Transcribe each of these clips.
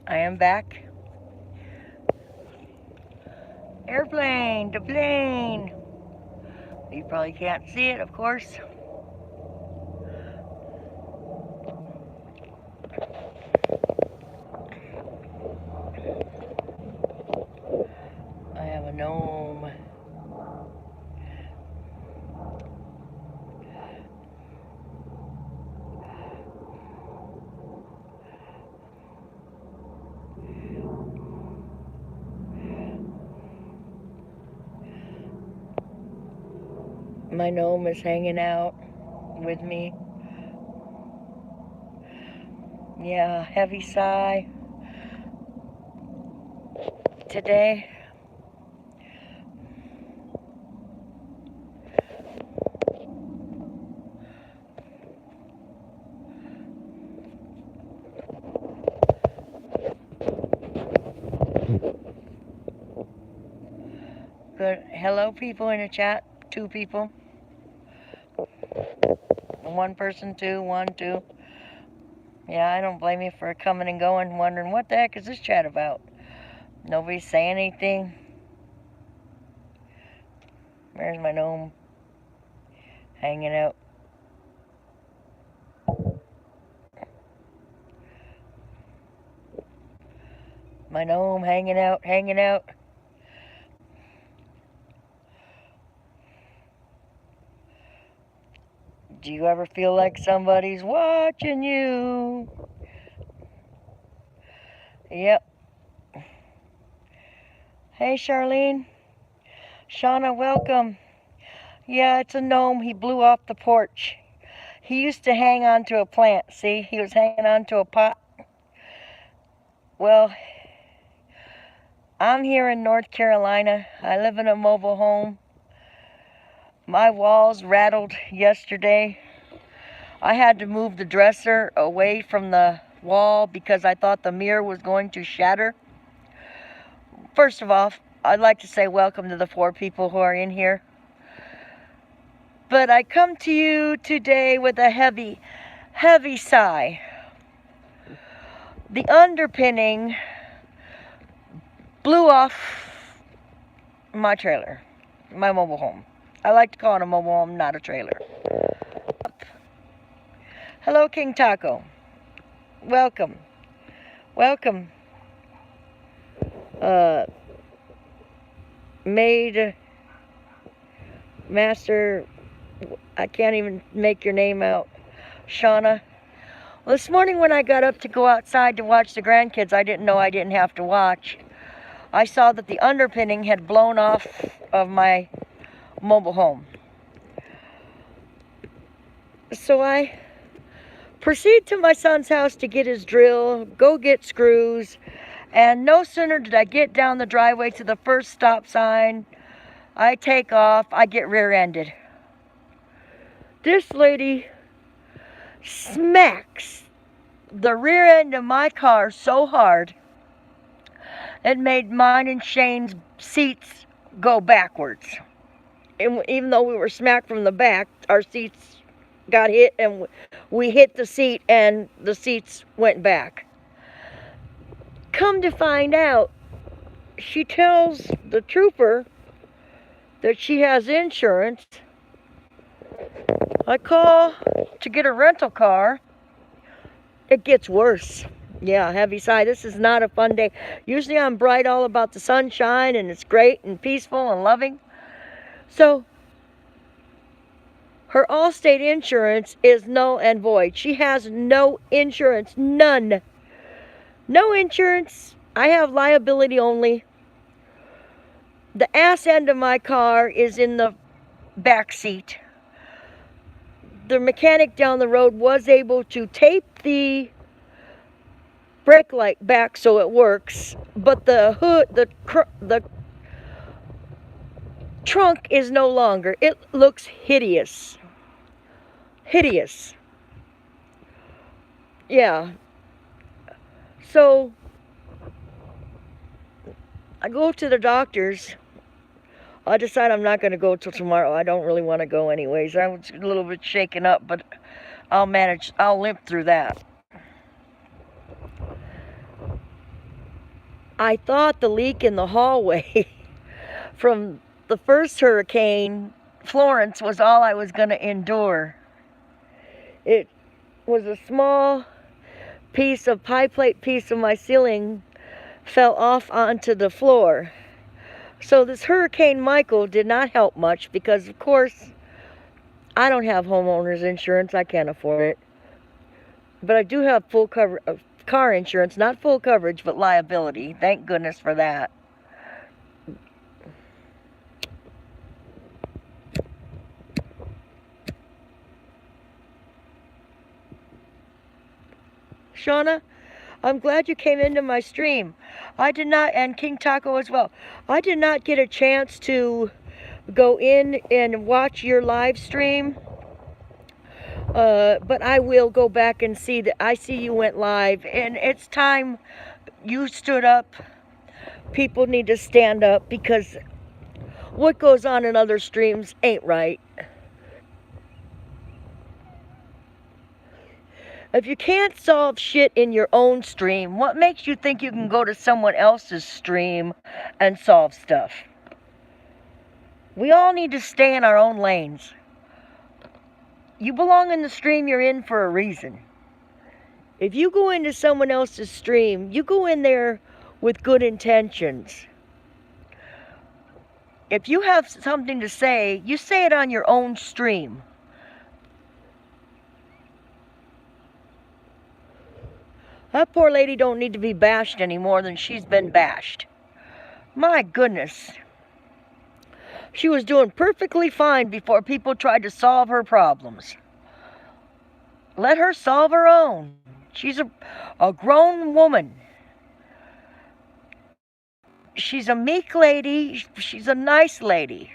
I am back. Airplane, the plane. You probably can't see it, of course. I have a gnome. My gnome is hanging out with me. Yeah, heavy sigh today. Good. Hello, people in the chat. 2 people. 1 person, 2, 1, 2. Yeah, I don't blame you for coming and going, wondering what the heck is this chat about? Nobody's saying anything. There's my gnome hanging out. My gnome hanging out, hanging out. Do you ever feel like somebody's watching you? Yep. Hey, Charlene. Shauna, welcome. Yeah, it's a gnome. He blew off the porch. He used to hang on to a plant. See, he was hanging on to a pot. Well, I'm here in North Carolina. I live in a mobile home. My walls rattled yesterday. I had to move the dresser away from the wall because I thought the mirror was going to shatter. First of all, I'd like to say welcome to the 4 people who are in here. But I come to you today with a heavy, heavy sigh. The underpinning blew off my trailer, my mobile home. I like to call it a mobile home, not a trailer. Hello, King Taco. Welcome. Welcome. Maid, Master, I can't even make your name out. Shauna. Well, this morning when I got up to go outside to watch the grandkids, I didn't know I didn't have to watch. I saw that the underpinning had blown off of my mobile home. So I proceed to my son's house to get his drill, go get screws, and no sooner did I get down the driveway to the first stop sign, I take off, I get rear-ended. This lady smacks the rear end of my car so hard, it made mine and Shane's seats go backwards. And even though we were smacked from the back, our seats got hit and we hit the seat and the seats went back. Come to find out, she tells the trooper that she has insurance. I call to get a rental car. It gets worse. Yeah, heavy sigh. This is not a fun day. Usually I'm bright all about the sunshine and it's great and peaceful and loving. So her Allstate insurance is null and void. She has no insurance. None. No insurance. I have liability only. The ass end of my car is in the back seat. The mechanic down the road was able to tape the brake light back so it works, but the hood, the trunk is no longer. It looks hideous. Hideous. Yeah. So I go to the doctor's. I decide I'm not going to go till tomorrow. I don't really want to go anyways. I was a little bit shaken up, but I'll manage. I'll limp through that. I thought the leak in the hallway from the first hurricane, Florence, was all I was going to endure. It was a small piece of pie plate piece of my ceiling fell off onto the floor. So this Hurricane Michael did not help much because, of course, I don't have homeowners insurance. I can't afford it. But I do have full cover car insurance, not full coverage, but liability. Thank goodness for that. Shauna, I'm glad you came into my stream. I did not, and King Taco as well. I did not get a chance to go in and watch your live stream, but I will go back and see that. I see you went live, and it's time you stood up. People need to stand up because what goes on in other streams ain't right. If you can't solve shit in your own stream, what makes you think you can go to someone else's stream and solve stuff? We all need to stay in our own lanes. You belong in the stream you're in for a reason. If you go into someone else's stream, you go in there with good intentions. If you have something to say, you say it on your own stream. That poor lady don't need to be bashed any more than she's been bashed. My goodness. She was doing perfectly fine before people tried to solve her problems. Let her solve her own. She's a grown woman. She's a meek lady. She's a nice lady.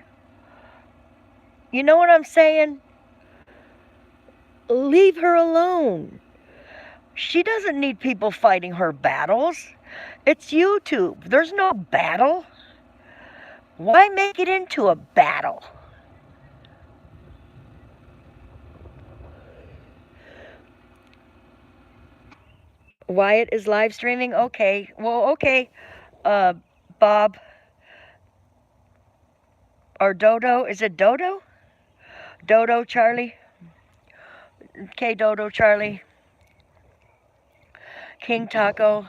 You know what I'm saying? Leave her alone. She doesn't need people fighting her battles. It's YouTube. There's no battle. Why make it into a battle? Wyatt is live streaming? Okay. Well, okay. Bob. Or Dodo. Is it Dodo? Dodo Charlie. Okay, Dodo Charlie. King Taco.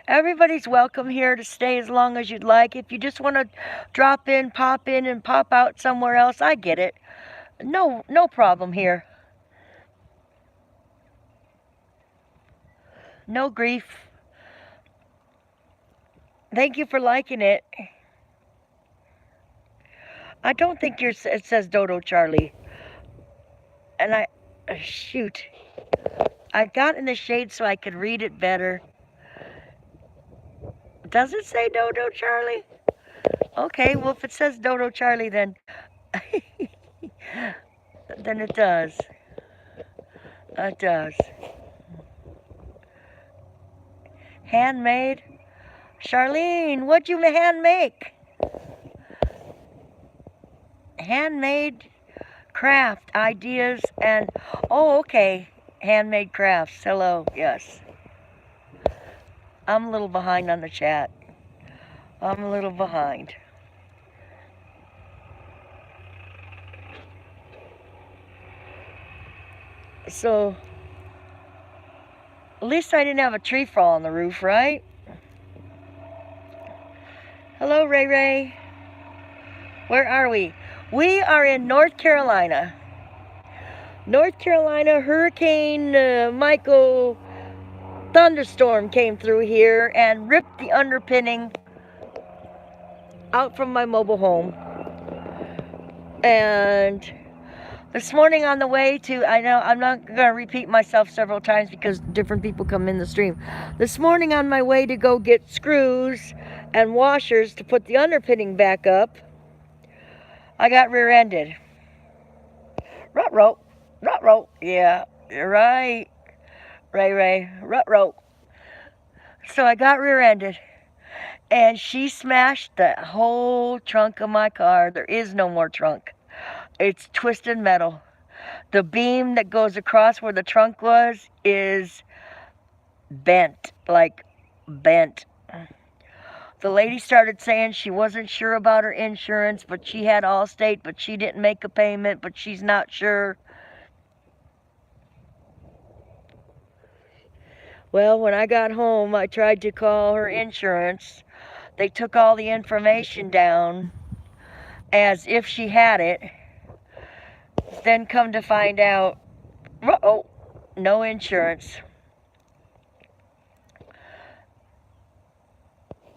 Everybody's welcome here to stay as long as you'd like. If you just want to drop in and pop out somewhere else, I get it. No problem here. No grief. Thank you for liking it. I don't think it says Dodo Charlie. And shoot. I got in the shade so I could read it better. Does it say Dodo Charlie? Okay, well if it says Dodo Charlie then then it does. It does. Handmade? Charlene, what'd you hand make? Handmade craft ideas and oh okay. Handmade crafts. Hello, yes. I'm a little behind on the chat. I'm a little behind. So, at least I didn't have a tree fall on the roof, right? Hello, Ray Ray. Where are we? We are in North Carolina. North Carolina, Hurricane Michael thunderstorm came through here and ripped the underpinning out from my mobile home. And this morning on the way to, I know I'm not going to repeat myself several times because different people come in the stream. This morning on my way to go get screws and washers to put the underpinning back up, I got rear-ended. Rut-row. Rut-row. Yeah, you're right. Ray. Rut-row. So I got rear-ended. And she smashed the whole trunk of my car. There is no more trunk. It's twisted metal. The beam that goes across where the trunk was is bent. Like, bent. The lady started saying she wasn't sure about her insurance, but she had Allstate, but she didn't make a payment, but she's not sure. Well, when I got home, I tried to call her insurance. They took all the information down as if she had it. Then come to find out, oh, no insurance.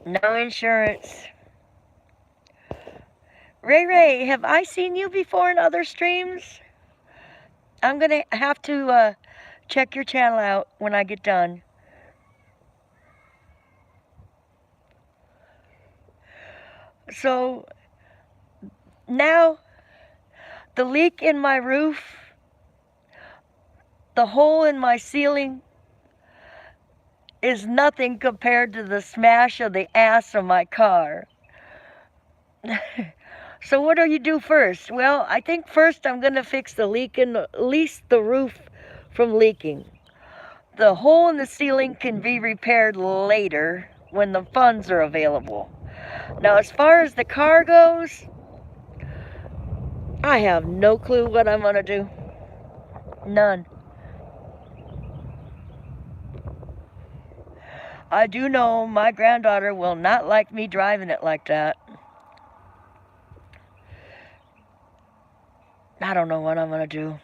No insurance. Ray Ray, have I seen you before in other streams? I'm going to have to check your channel out when I get done. So now the leak in my roof, the hole in my ceiling is nothing compared to the smash of the ass of my car. So what do you do first? Well, I think first I'm going to fix the leak and at least the roof from leaking. The hole in the ceiling can be repaired later when the funds are available. Now, as far as the car goes, I have no clue what I'm going to do. None. I do know my granddaughter will not like me driving it like that. I don't know what I'm going to do.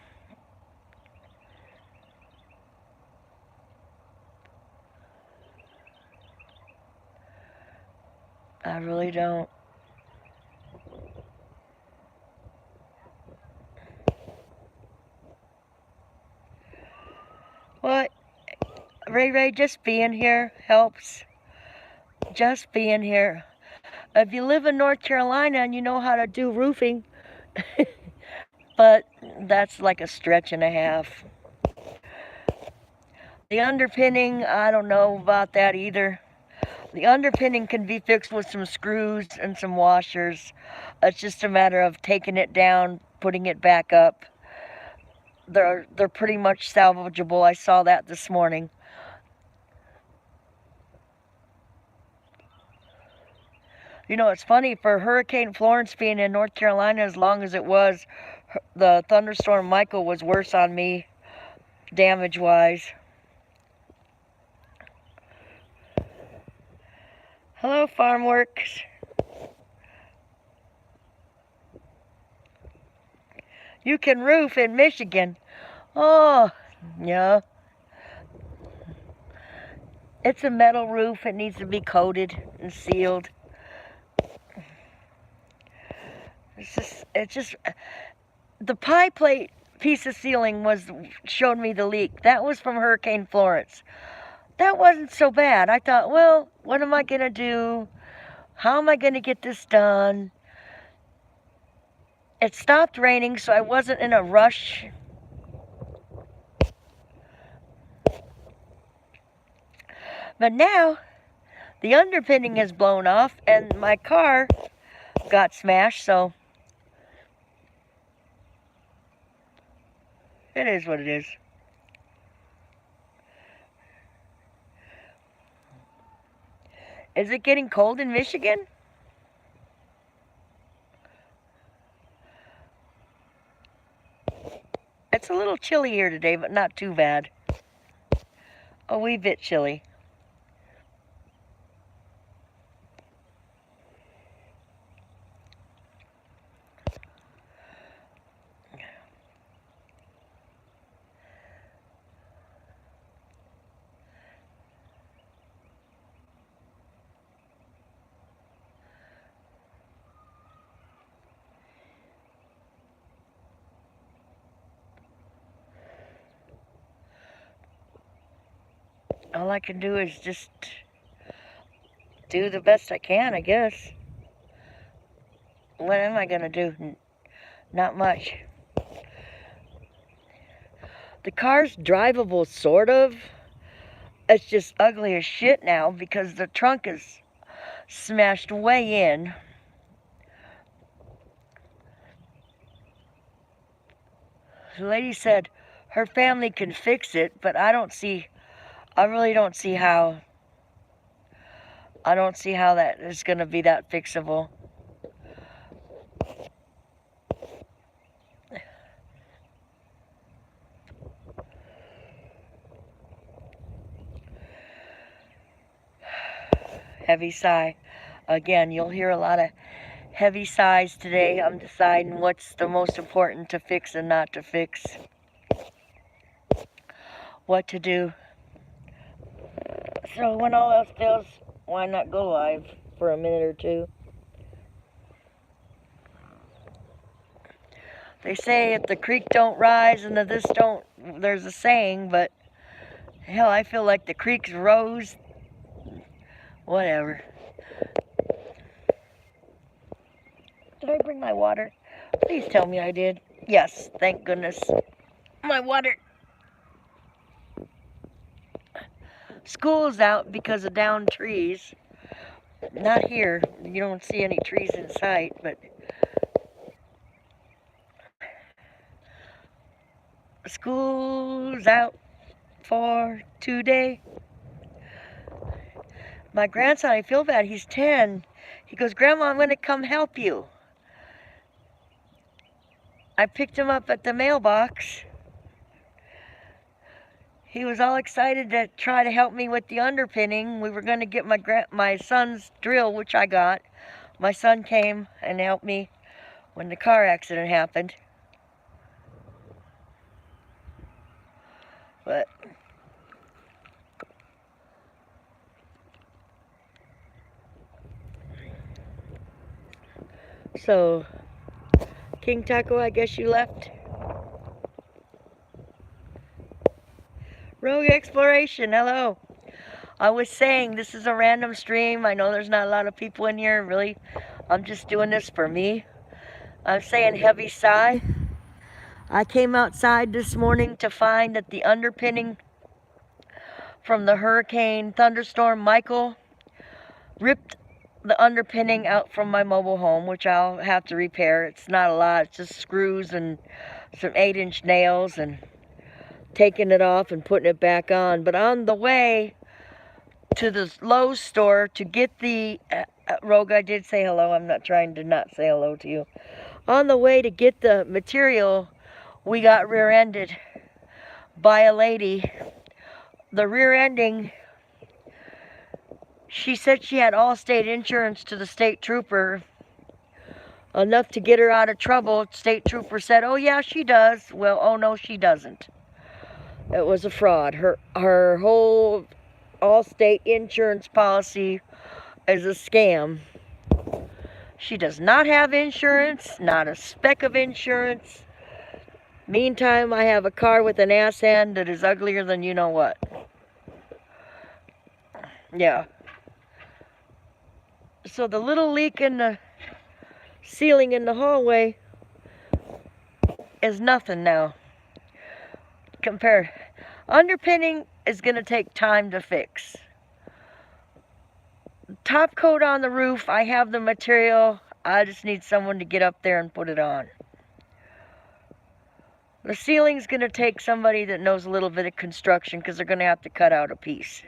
I really don't. What? Ray, just being here helps. Just being here. If you live in North Carolina and you know how to do roofing, but that's like a stretch and a half. The underpinning, I don't know about that either. The underpinning can be fixed with some screws and some washers. It's just a matter of taking it down, putting it back up. They're pretty much salvageable. I saw that this morning. You know, it's funny, for Hurricane Florence being in North Carolina as long as it was, the thunderstorm Michael was worse on me, damage-wise. Hello, Farmworks. You can roof in Michigan. Oh, yeah. It's a metal roof. It needs to be coated and sealed. It's just, the pie plate piece of ceiling showed me the leak. That was from Hurricane Florence. That wasn't so bad. I thought, well, what am I going to do? How am I going to get this done? It stopped raining, so I wasn't in a rush. But now, the underpinning is blown off, and my car got smashed, so it is what it is. Is it getting cold in Michigan? It's a little chilly here today, but not too bad. A wee bit chilly. All I can do is just do the best I can, I guess. What am I going to do? Not much. The car's drivable, sort of. It's just ugly as shit now because the trunk is smashed way in. The lady said her family can fix it, but I really don't see how. I don't see how that is going to be that fixable. Heavy sigh. Again, you'll hear a lot of heavy sighs today. I'm deciding what's the most important to fix and not to fix. What to do. So when all else fails, why not go live for a minute or two? They say if the creek don't rise and the this don't, there's a saying, but hell, I feel like the creek's rose. Whatever. Did I bring my water? Please tell me I did. Yes, thank goodness. My water. School's out because of downed trees. Not here. You don't see any trees in sight, but school's out for today. My grandson, I feel bad, he's 10. He goes, Grandma, I'm going to come help you. I picked him up at the mailbox. He was all excited to try to help me with the underpinning. We were going to get my son's drill, which I got. My son came and helped me when the car accident happened. But so, King Taco, I guess you left. Rogue Exploration, hello. I was saying this is a random stream. I know there's not a lot of people in here, really. I'm just doing this for me. I'm saying heavy sigh. I came outside this morning to find that the underpinning from the hurricane thunderstorm Michael ripped the underpinning out from my mobile home, which I'll have to repair. It's not a lot, it's just screws and some 8-inch nails and taking it off and putting it back on. But on the way to the Lowe's store to get the Rogue, I did say hello. I'm not trying to not say hello to you. On the way to get the material, we got rear-ended by a lady. The rear ending, she said she had Allstate insurance to the state trooper, enough to get her out of trouble. State trooper said, oh yeah, she does. Well, oh no, she doesn't. It was a fraud. Her whole Allstate insurance policy is a scam. She does not have insurance, not a speck of insurance. Meantime, I have a car with an ass end that is uglier than you know what. Yeah. So the little leak in the ceiling in the hallway is nothing now. Compared. Underpinning is going to take time to fix. Top coat on the roof, I have the material. I just need someone to get up there and put it on. The ceiling's going to take somebody that knows a little bit of construction because they're going to have to cut out a piece.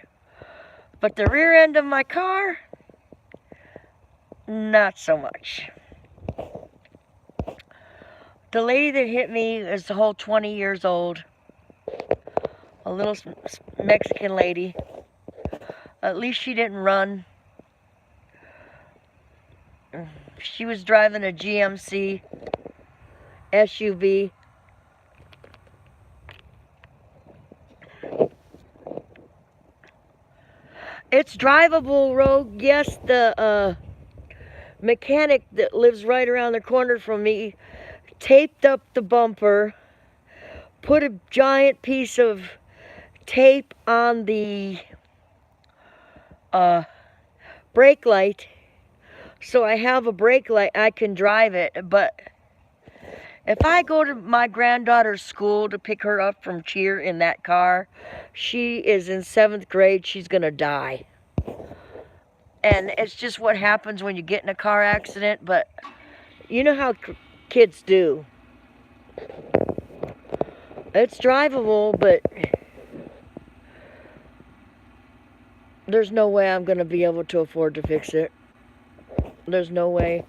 But the rear end of my car, not so much. The lady that hit me is the whole 20 years old. A little Mexican lady. At least she didn't run. She was driving a GMC SUV. It's drivable, Rogue. Yes, the mechanic that lives right around the corner from me taped up the bumper, put a giant piece of tape on the brake light, so I have a brake light, I can drive it. But if I go to my granddaughter's school to pick her up from cheer in that car, she is in 7th grade, she's gonna die. And it's just what happens when you get in a car accident, but you know how kids do. It's drivable, but There's no way I'm going to be able to afford to fix it. There's no way.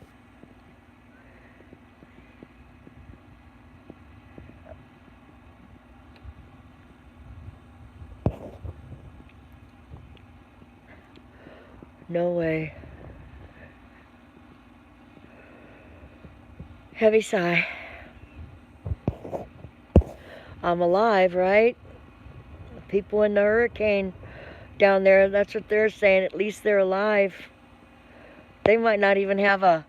No way. Heavy sigh. I'm alive, right? People in the hurricane down there, that's what they're saying. At least they're alive. They might not even have a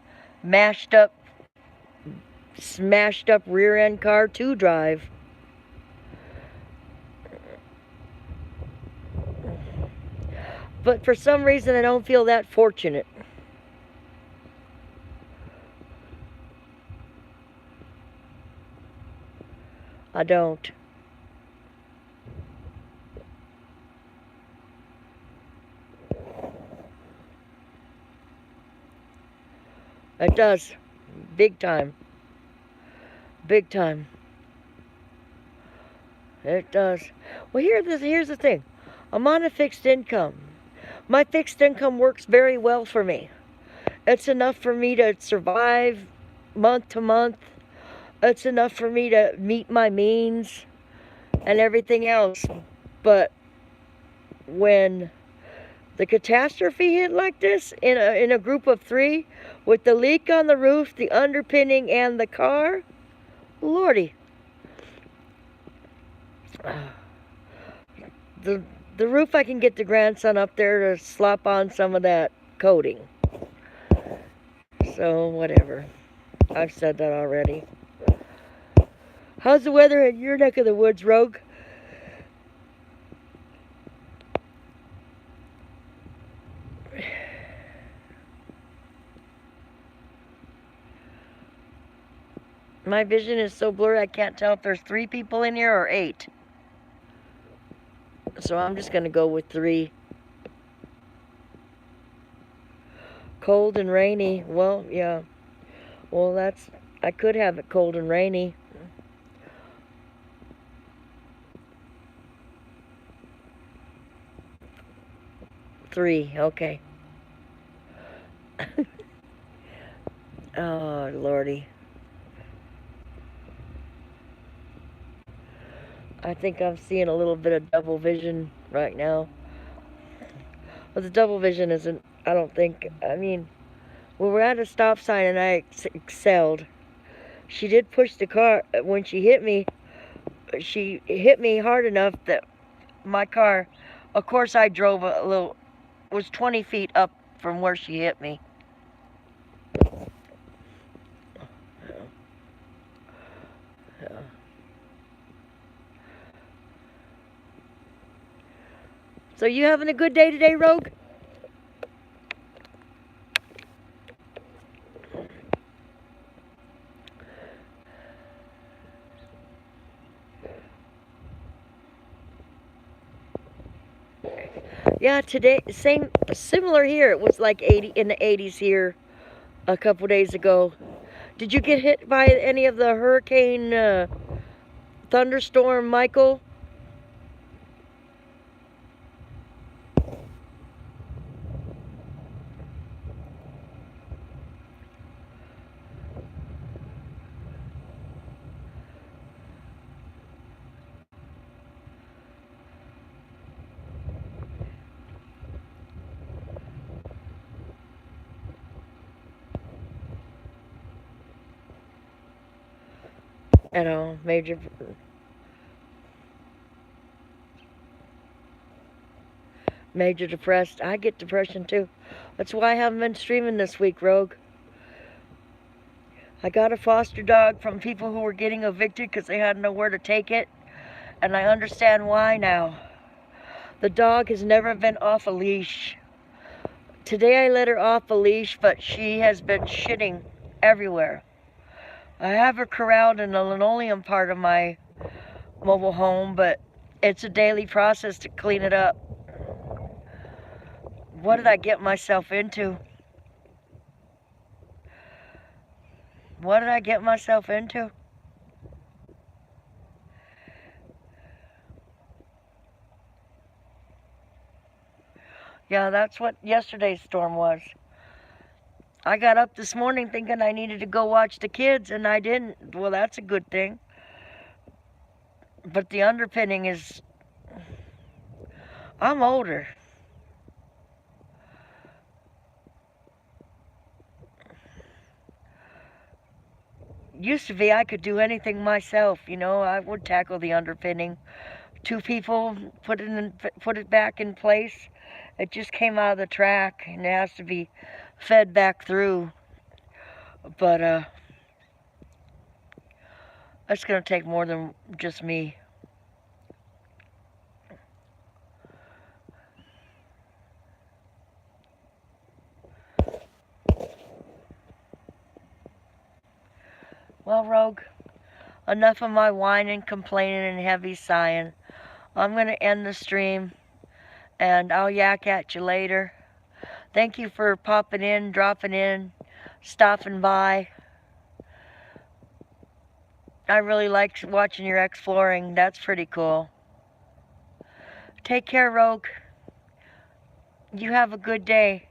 smashed up rear end car to drive. But for some reason, I don't feel that fortunate. I don't. It does. Big time. Big time. It does. Well, here's the thing. I'm on a fixed income. My fixed income works very well for me. It's enough for me to survive month to month. It's enough for me to meet my means and everything else. But when the catastrophe hit like this in a group of 3 with the leak on the roof, the underpinning, and the car, Lordy. The roof, I can get the grandson up there to slap on some of that coating. So, whatever. I've said that already. How's the weather in your neck of the woods, Rogue? My vision is so blurry I can't tell if there's 3 people in here or 8. So I'm just going to go with 3. Cold and rainy. Well, yeah. Well, I could have it cold and rainy. Three, okay. Oh, Lordy. I think I'm seeing a little bit of double vision right now. But the double vision isn't, I don't think, I mean, we were at a stop sign and I excelled. She did push the car. When she hit me hard enough that my car, of course I drove was 20 feet up from where she hit me. So you having a good day today, Rogue? Yeah, today, similar here. It was like 80 in the 80s here a couple days ago. Did you get hit by any of the hurricane thunderstorm, Michael? You know, major depressed. I get depression too. That's why I haven't been streaming this week, Rogue. I got a foster dog from people who were getting evicted because they had nowhere to take it. And I understand why now. The dog has never been off a leash. Today I let her off a leash, but she has been shitting everywhere. I have her corralled in the linoleum part of my mobile home, but it's a daily process to clean it up. What did I get myself into? What did I get myself into? Yeah, that's what yesterday's storm was. I got up this morning thinking I needed to go watch the kids, and I didn't. Well, that's a good thing. But the underpinning is, I'm older. Used to be I could do anything myself, you know. I would tackle the underpinning. Two people put it back in place. It just came out of the track and it has to be fed back through. But it's gonna take more than just me. Well, Rogue, enough of my whining, complaining, and heavy sighing. I'm gonna end the stream and I'll yak at you later. Thank you for popping in, dropping in, stopping by. I really liked watching your exploring. That's pretty cool. Take care, Rogue. You have a good day.